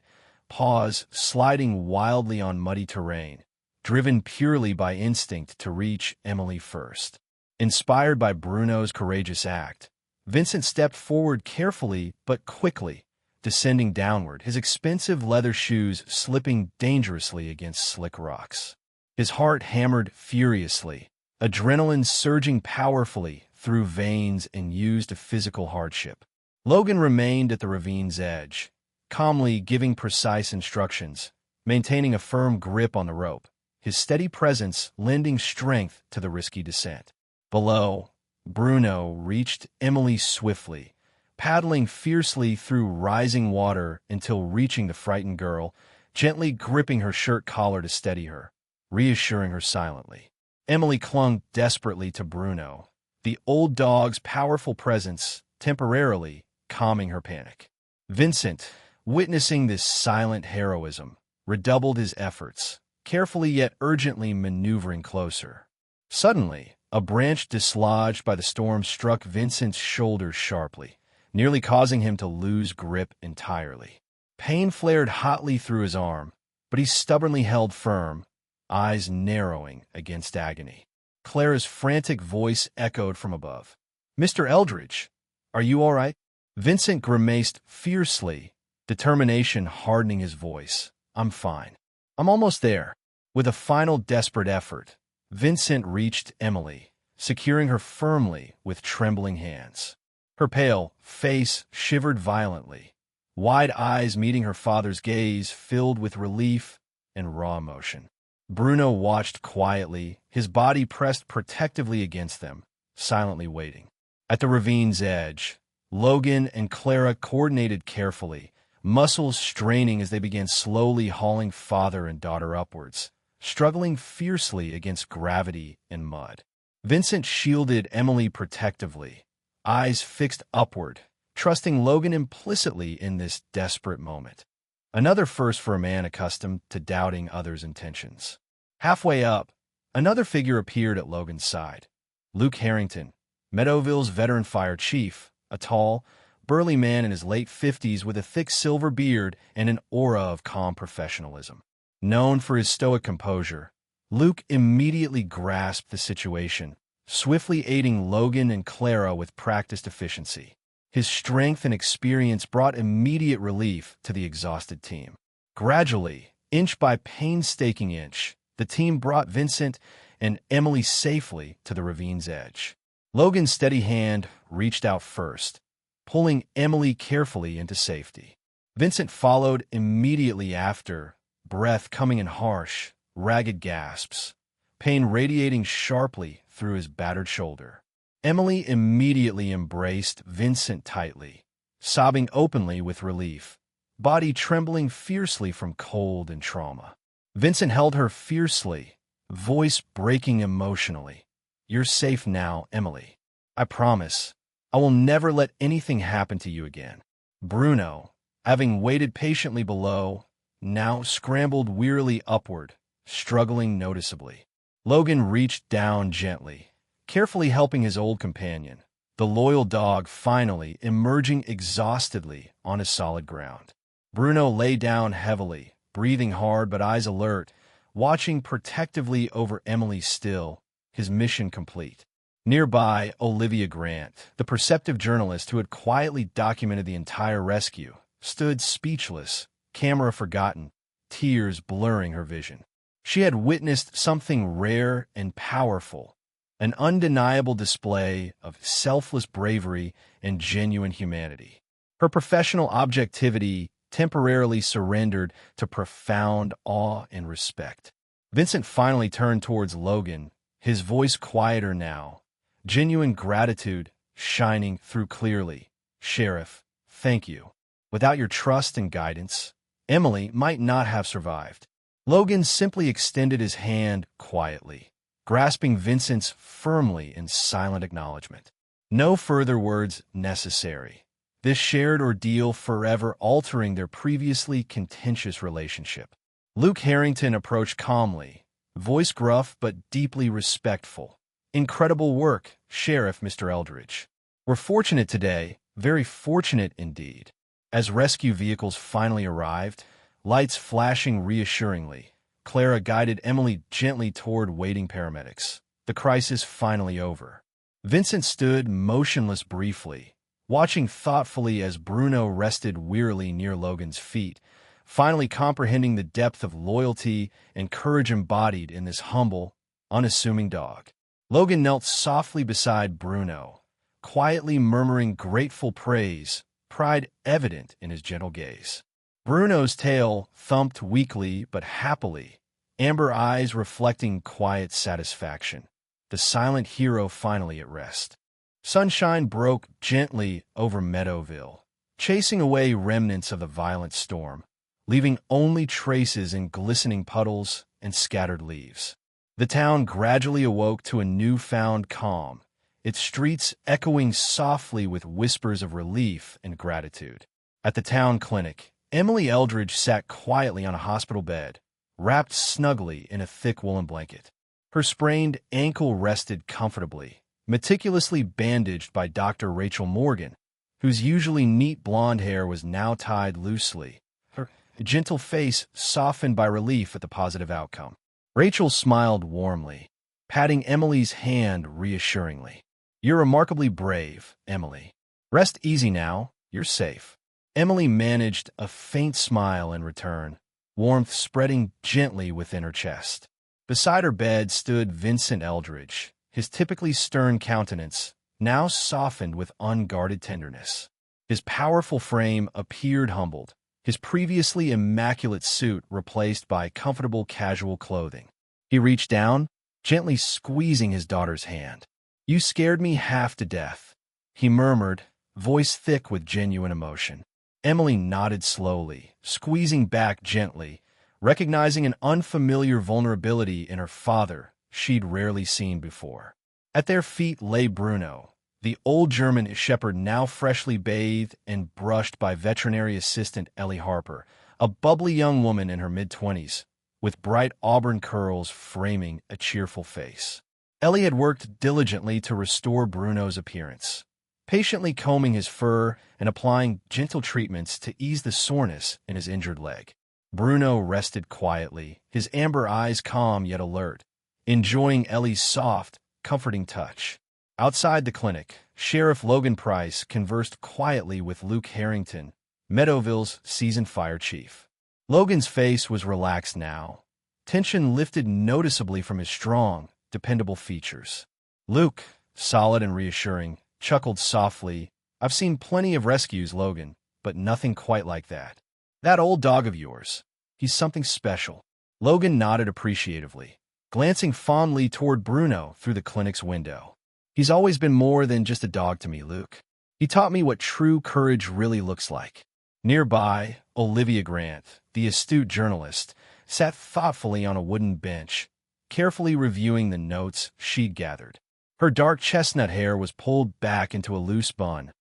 paws sliding wildly on muddy terrain, driven purely by instinct to reach Emily first. Inspired by Bruno's courageous act, Vincent stepped forward carefully but quickly, descending downward, his expensive leather shoes slipping dangerously against slick rocks. His heart hammered furiously, adrenaline surging powerfully through veins and used to physical hardship. Logan remained at the ravine's edge, calmly giving precise instructions, maintaining a firm grip on the rope, his steady presence lending strength to the risky descent. Below, Bruno reached Emily swiftly, paddling fiercely through rising water until reaching the frightened girl, gently gripping her shirt collar to steady her, reassuring her silently. Emily clung desperately to Bruno, the old dog's powerful presence temporarily calming her panic. Vincent, witnessing this silent heroism, redoubled his efforts, carefully yet urgently maneuvering closer. Suddenly, a branch dislodged by the storm struck Vincent's shoulders sharply, nearly causing him to lose grip entirely. Pain flared hotly through his arm, but he stubbornly held firm, eyes narrowing against agony. Clara's frantic voice echoed from above. "Mr. Eldridge, are you all right?" Vincent grimaced fiercely, determination hardening his voice. "I'm fine. I'm almost there." With a final desperate effort, Vincent reached Emily, securing her firmly with trembling hands. Her pale face shivered violently, wide eyes meeting her father's gaze filled with relief and raw emotion. Bruno watched quietly, his body pressed protectively against them, silently waiting. At the ravine's edge, Logan and Clara coordinated carefully, muscles straining as they began slowly hauling father and daughter upwards, struggling fiercely against gravity and mud. Vincent shielded Emily protectively, eyes fixed upward, trusting Logan implicitly in this desperate moment. Another first for a man accustomed to doubting others' intentions. Halfway up, another figure appeared at Logan's side. Luke Harrington, Meadowville's veteran fire chief, a tall, burly man in his late 50s with a thick silver beard and an aura of calm professionalism. Known for his stoic composure, Luke immediately grasped the situation, swiftly aiding Logan and Clara with practiced efficiency. His strength and experience brought immediate relief to the exhausted team. Gradually, inch by painstaking inch, the team brought Vincent and Emily safely to the ravine's edge. Logan's steady hand reached out first, pulling Emily carefully into safety. Vincent followed immediately after, breath coming in harsh, ragged gasps, pain radiating sharply through his battered shoulder. Emily immediately embraced Vincent tightly, sobbing openly with relief, body trembling fiercely from cold and trauma. Vincent held her fiercely, voice breaking emotionally. "You're safe now, Emily. I promise. I will never let anything happen to you again." Bruno, having waited patiently below, now scrambled wearily upward, struggling noticeably. Logan reached down gently, carefully helping his old companion, the loyal dog finally emerging exhaustedly on his solid ground. Bruno lay down heavily, breathing hard but eyes alert, watching protectively over Emily still, his mission complete. Nearby, Olivia Grant, the perceptive journalist who had quietly documented the entire rescue, stood speechless, camera forgotten, tears blurring her vision. She had witnessed something rare and powerful, an undeniable display of selfless bravery and genuine humanity. Her professional objectivity temporarily surrendered to profound awe and respect. Vincent finally turned towards Logan, his voice quieter now, genuine gratitude shining through clearly. "Sheriff, thank you. Without your trust and guidance, Emily might not have survived." Logan simply extended his hand quietly, grasping Vincent's firmly in silent acknowledgement. No further words necessary. This shared ordeal forever altering their previously contentious relationship. Luke Harrington approached calmly, voice gruff but deeply respectful. "Incredible work, Sheriff Mr. Eldridge. We're fortunate today, very fortunate indeed." As rescue vehicles finally arrived, lights flashing reassuringly, Clara guided Emily gently toward waiting paramedics. The crisis finally over. Vincent stood motionless briefly, watching thoughtfully as Bruno rested wearily near Logan's feet, finally comprehending the depth of loyalty and courage embodied in this humble, unassuming dog. Logan knelt softly beside Bruno, quietly murmuring grateful praise, pride evident in his gentle gaze. Bruno's tail thumped weakly but happily, amber eyes reflecting quiet satisfaction. The silent hero finally at rest. Sunshine broke gently over Meadowville, chasing away remnants of the violent storm, leaving only traces in glistening puddles and scattered leaves. The town gradually awoke to a newfound calm, its streets echoing softly with whispers of relief and gratitude. At the town clinic, Emily Eldridge sat quietly on a hospital bed, wrapped snugly in a thick woolen blanket. Her sprained ankle rested comfortably, meticulously bandaged by Dr. Rachel Morgan, whose usually neat blonde hair was now tied loosely, her gentle face softened by relief at the positive outcome. Rachel smiled warmly, patting Emily's hand reassuringly. "You're remarkably brave, Emily. Rest easy now, you're safe." Emily managed a faint smile in return, warmth spreading gently within her chest. Beside her bed stood Vincent Eldridge, his typically stern countenance now softened with unguarded tenderness. His powerful frame appeared humbled, his previously immaculate suit replaced by comfortable casual clothing. He reached down, gently squeezing his daughter's hand. "You scared me half to death," he murmured, voice thick with genuine emotion. Emily nodded slowly, squeezing back gently, recognizing an unfamiliar vulnerability in her father she'd rarely seen before. At their feet lay Bruno, the old German shepherd now freshly bathed and brushed by veterinary assistant Ellie Harper, a bubbly young woman in her mid-20s, with bright auburn curls framing a cheerful face. Ellie had worked diligently to restore Bruno's appearance, patiently combing his fur and applying gentle treatments to ease the soreness in his injured leg. Bruno rested quietly, his amber eyes calm yet alert, enjoying Ellie's soft, comforting touch. Outside the clinic, Sheriff Logan Price conversed quietly with Luke Harrington, Meadowville's seasoned fire chief. Logan's face was relaxed now, tension lifted noticeably from his strong, dependable features. Luke, solid and reassuring, chuckled softly. "I've seen plenty of rescues, Logan, but nothing quite like that. That old dog of yours, he's something special." Logan nodded appreciatively, glancing fondly toward Bruno through the clinic's window. "He's always been more than just a dog to me, Luke. He taught me what true courage really looks like." Nearby, Olivia Grant, the astute journalist, sat thoughtfully on a wooden bench, carefully reviewing the notes she'd gathered. Her dark chestnut hair was pulled back into a loose bun,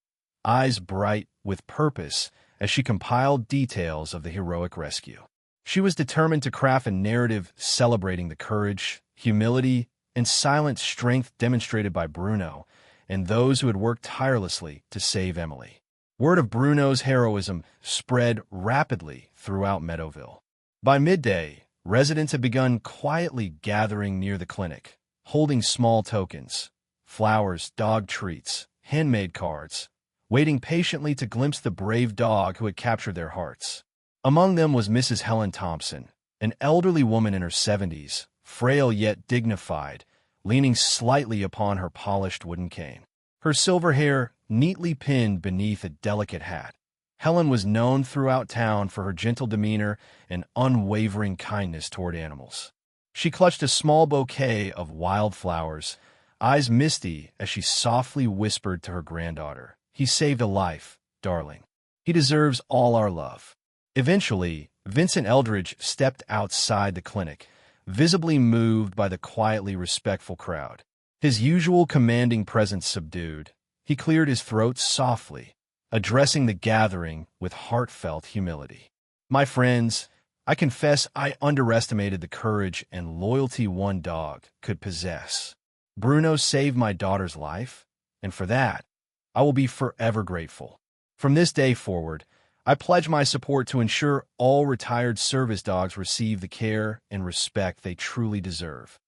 eyes bright with purpose as she compiled details of the heroic rescue. She was determined to craft a narrative celebrating the courage, humility, and silent strength demonstrated by Bruno and those who had worked tirelessly to save Emily. Word of Bruno's heroism spread rapidly throughout Meadowville. By midday, residents had begun quietly gathering near the clinic, holding small tokens, flowers, dog treats, handmade cards, waiting patiently to glimpse the brave dog who had captured their hearts. Among them was Mrs. Helen Thompson, an elderly woman in her 70s, frail yet dignified, leaning slightly upon her polished wooden cane. Her silver hair neatly pinned beneath a delicate hat. Helen was known throughout town for her gentle demeanor and unwavering kindness toward animals. She clutched a small bouquet of wildflowers, eyes misty as she softly whispered to her granddaughter, "He saved a life, darling. He deserves all our love." Eventually, Vincent Eldridge stepped outside the clinic, visibly moved by the quietly respectful crowd. His usual commanding presence subdued, he cleared his throat softly, addressing the gathering with heartfelt humility. "My friends, I confess I underestimated the courage and loyalty one dog could possess. Bruno saved my daughter's life, and for that, I will be forever grateful. From this day forward, I pledge my support to ensure all retired service dogs receive the care and respect they truly deserve."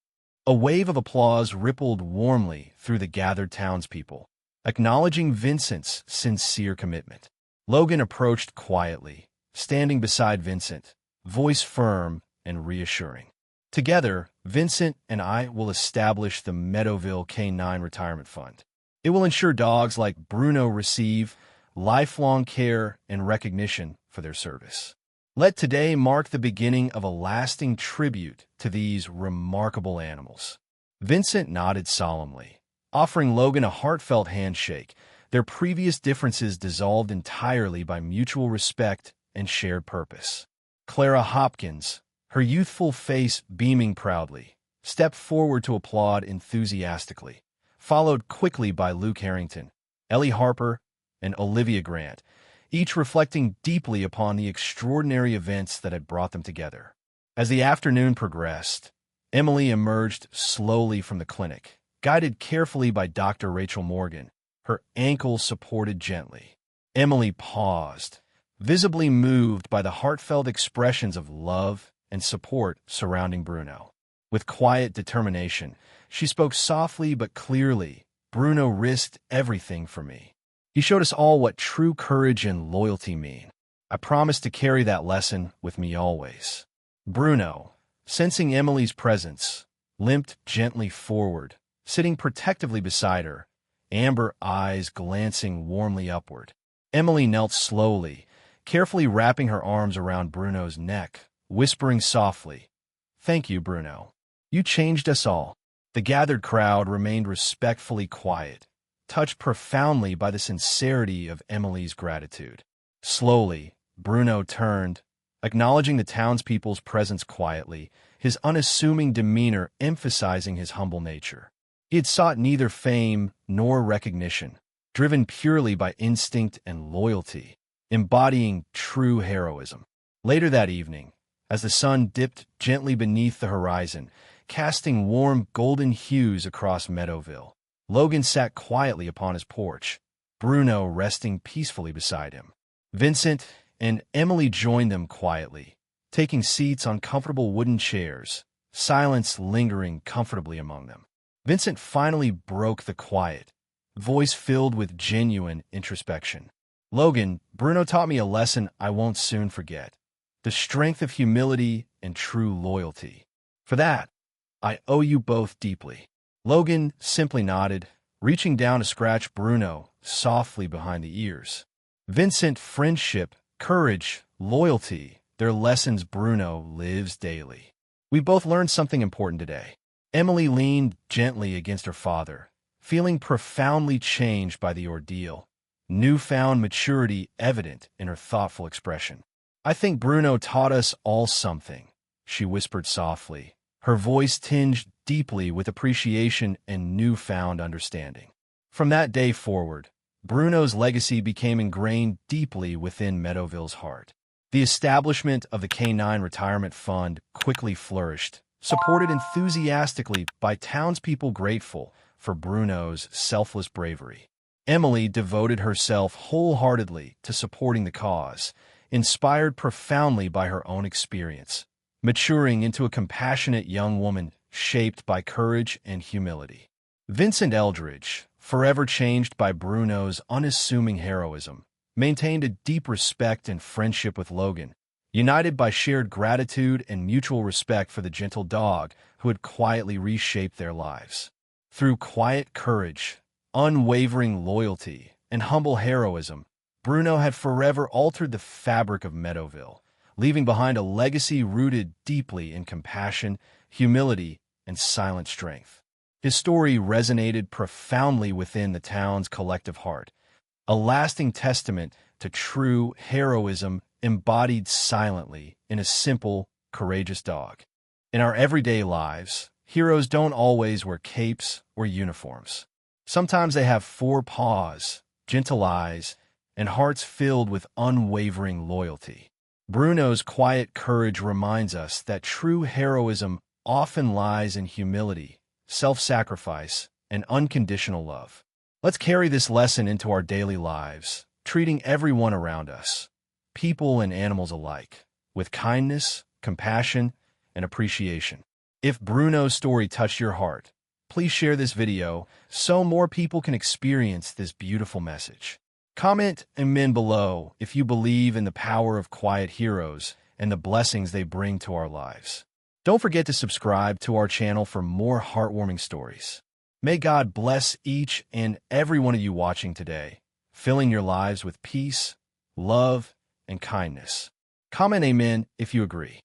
A wave of applause rippled warmly through the gathered townspeople, acknowledging Vincent's sincere commitment. Logan approached quietly, standing beside Vincent, voice firm and reassuring. "Together, Vincent and I will establish the Meadowville K9 Retirement Fund. It will ensure dogs like Bruno receive lifelong care and recognition for their service. Let today mark the beginning of a lasting tribute to these remarkable animals." Vincent nodded solemnly, offering Logan a heartfelt handshake, their previous differences dissolved entirely by mutual respect and shared purpose. Clara Hopkins, her youthful face beaming proudly, stepped forward to applaud enthusiastically, followed quickly by Luke Harrington, Ellie Harper, and Olivia Grant, each reflecting deeply upon the extraordinary events that had brought them together. As the afternoon progressed, Emily emerged slowly from the clinic, guided carefully by Dr. Rachel Morgan, her ankle supported gently. Emily paused, visibly moved by the heartfelt expressions of love and support surrounding Bruno. With quiet determination, she spoke softly but clearly, "Bruno risked everything for me. He showed us all what true courage and loyalty mean. I promise to carry that lesson with me always." Bruno, sensing Emily's presence, limped gently forward, sitting protectively beside her, amber eyes glancing warmly upward. Emily knelt slowly, carefully wrapping her arms around Bruno's neck, whispering softly, "Thank you, Bruno. You changed us all." The gathered crowd remained respectfully quiet, touched profoundly by the sincerity of Emily's gratitude. Slowly, Bruno turned, acknowledging the townspeople's presence quietly, his unassuming demeanor emphasizing his humble nature. He had sought neither fame nor recognition, driven purely by instinct and loyalty, embodying true heroism. Later that evening, as the sun dipped gently beneath the horizon, casting warm golden hues across Meadowville, Logan sat quietly upon his porch, Bruno resting peacefully beside him. Vincent and Emily joined them quietly, taking seats on comfortable wooden chairs, silence lingering comfortably among them. Vincent finally broke the quiet, voice filled with genuine introspection. "Logan, Bruno taught me a lesson I won't soon forget. The strength of humility and true loyalty. For that, I owe you both deeply." Logan simply nodded, reaching down to scratch Bruno softly behind the ears. Vincent, friendship, courage, loyalty, their lessons Bruno lives daily. "We both learned something important today." Emily leaned gently against her father, feeling profoundly changed by the ordeal, newfound maturity evident in her thoughtful expression. "I think Bruno taught us all something," she whispered softly, her voice tinged deeply with appreciation and newfound understanding. From that day forward, Bruno's legacy became ingrained deeply within Meadowville's heart. The establishment of the K9 Retirement Fund quickly flourished, supported enthusiastically by townspeople grateful for Bruno's selfless bravery. Emily devoted herself wholeheartedly to supporting the cause, inspired profoundly by her own experience, maturing into a compassionate young woman shaped by courage and humility. Vincent Eldridge, forever changed by Bruno's unassuming heroism, maintained a deep respect and friendship with Logan, united by shared gratitude and mutual respect for the gentle dog who had quietly reshaped their lives. Through quiet courage, unwavering loyalty, and humble heroism, Bruno had forever altered the fabric of Meadowville, leaving behind a legacy rooted deeply in compassion, humility, and silent strength. His story resonated profoundly within the town's collective heart, a lasting testament to true heroism embodied silently in a simple, courageous dog. In our everyday lives, heroes don't always wear capes or uniforms. Sometimes they have four paws, gentle eyes, and hearts filled with unwavering loyalty. Bruno's quiet courage reminds us that true heroism often lies in humility, self-sacrifice, and unconditional love. Let's carry this lesson into our daily lives, treating everyone around us, people and animals alike, with kindness, compassion, and appreciation. If Bruno's story touched your heart, please share this video so more people can experience this beautiful message. Comment amen below if you believe in the power of quiet heroes and the blessings they bring to our lives. Don't forget to subscribe to our channel for more heartwarming stories. May God bless each and every one of you watching today, filling your lives with peace, love, and kindness. Comment amen if you agree.